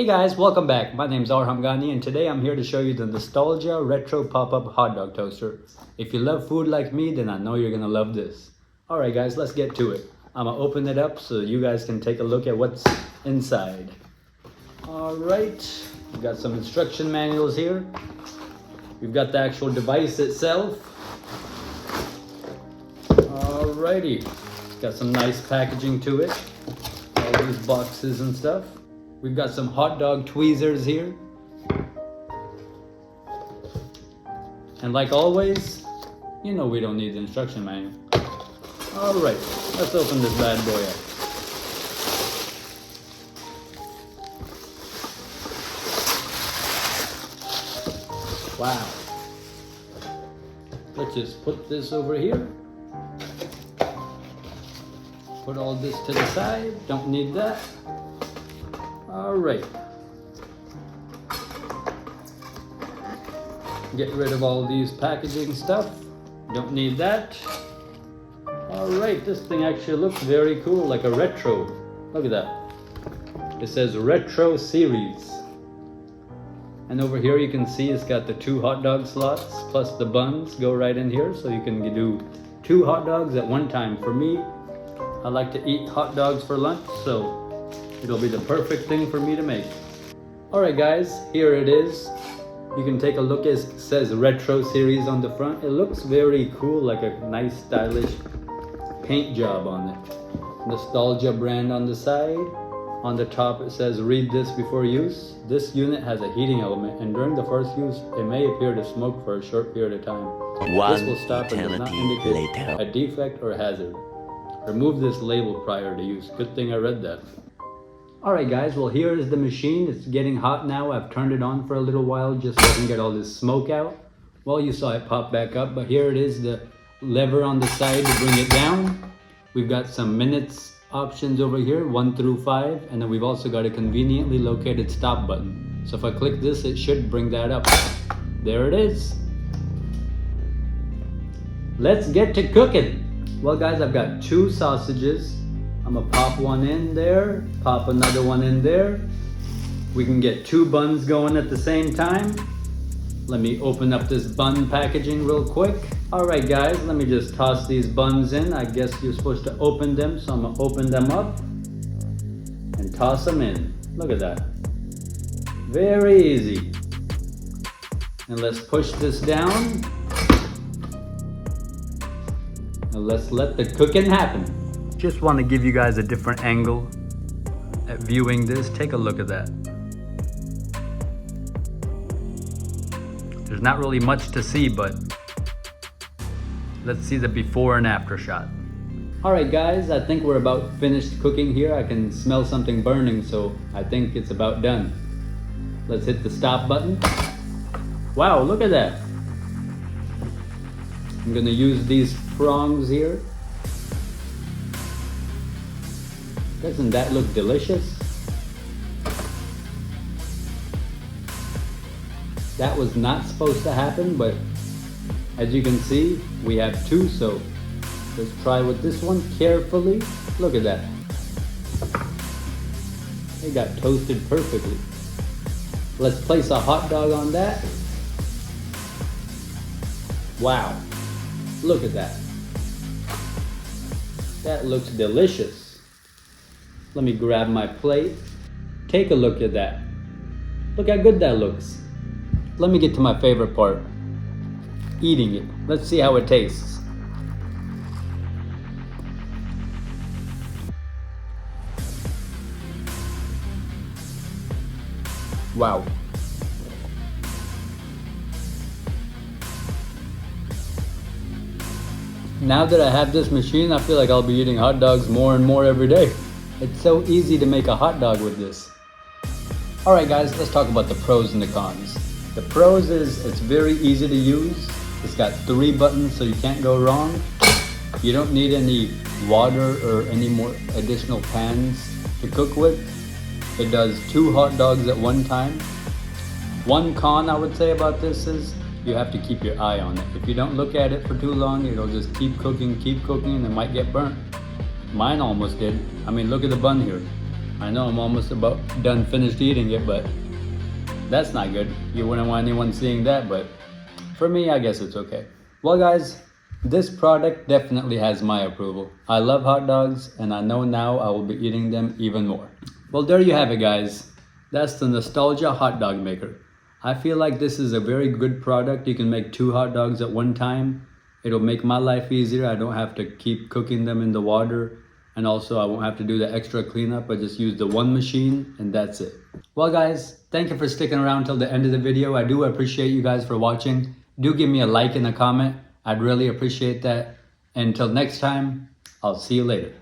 Hey guys, welcome back. My name's Arham Ghani and today I'm here to show you the Nostalgia Retro Pop-Up Hot Dog Toaster. If you love food like me, then I know you're gonna love this. Alright guys, let's get to it. I'm gonna open it up so you guys can take a look at what's inside. Alright, we've got some instruction manuals here. We've got the actual device itself. Alrighty, got some nice packaging to it. All these boxes and stuff. We've got some hot dog tweezers here. And like always, you know we don't need the instruction manual. Alright, let's open this bad boy up. Wow. Let's just put this over here. Put all this to the side, don't need that. Alright. Get rid of all these packaging stuff. Don't need that. Alright, this thing actually looks very cool, like a retro. Look at that. It says Retro Series. And over here you can see it's got the 2 hot dog slots, plus the buns go right in here, so you can do 2 hot dogs at one time. For me, I like to eat hot dogs for lunch, so it'll be the perfect thing for me to make. Alright guys, here it is. You can take a look. It says Retro Series on the front. It looks very cool, like a nice stylish paint job on it. Nostalgia brand on the side. On the top it says read this before use. This unit has a heating element and during the first use it may appear to smoke for a short period of time. This will stop and does not indicate a defect or hazard. Remove this label prior to use. Good thing I read that. Alright guys, well here is the machine. It's getting hot now. I've turned it on for a little while just so I can get all this smoke out. Well, you saw it pop back up, but here it is, the lever on the side to bring it down. We've got some minutes options over here, 1 through 5, and then we've also got a conveniently located stop button. So if I click this, it should bring that up. There it is. Let's get to cooking. Well guys, I've got 2 sausages. I'm gonna pop one in there, pop another one in there. We can get 2 buns going at the same time. Let me open up this bun packaging real quick. Alright guys, let me just toss these buns in. I guess you're supposed to open them, so I'm gonna open them up and toss them in. Look at that. Very easy. And let's push this down. And let's let the cooking happen. Just want to give you guys a different angle at viewing this. Take a look at that. There's not really much to see, but let's see the before and after shot. Alright guys, I think we're about finished cooking here. I can smell something burning, so I think it's about done. Let's hit the stop button. Wow, look at that. I'm gonna use these prongs here. Doesn't that look delicious? That was not supposed to happen, but as you can see, we have 2, so let's try with this one carefully. Look at that. They got toasted perfectly. Let's place a hot dog on that. Wow, look at that. That looks delicious. Let me grab my plate. Take a look at that. Look how good that looks. Let me get to my favorite part. Eating it. Let's see how it tastes. Wow. Now that I have this machine, I feel like I'll be eating hot dogs more and more every day. It's so easy to make a hot dog with this. Alright guys, let's talk about the pros and the cons. The pros is it's very easy to use. It's got 3 buttons so you can't go wrong. You don't need any water or any more additional pans to cook with. It does 2 hot dogs at one time. One con I would say about this is you have to keep your eye on it. If you don't look at it for too long, it'll just keep cooking, and it might get burnt. Mine almost did. I mean, look at the bun here. I know I'm almost about done finished eating it, but that's not good. You wouldn't want anyone seeing that, but for me, I guess it's okay. Well guys, this product definitely has my approval. I love hot dogs and I know now I will be eating them even more. Well, there you have it guys. That's the Nostalgia hot dog maker. I feel like this is a very good product. You can make 2 hot dogs at one time. It'll make my life easier. I don't have to keep cooking them in the water. And also I won't have to do the extra cleanup. I just use the one machine and that's it. Well guys, thank you for sticking around till the end of the video. I do appreciate you guys for watching. Do give me a like and a comment. I'd really appreciate that. Until next time, I'll see you later.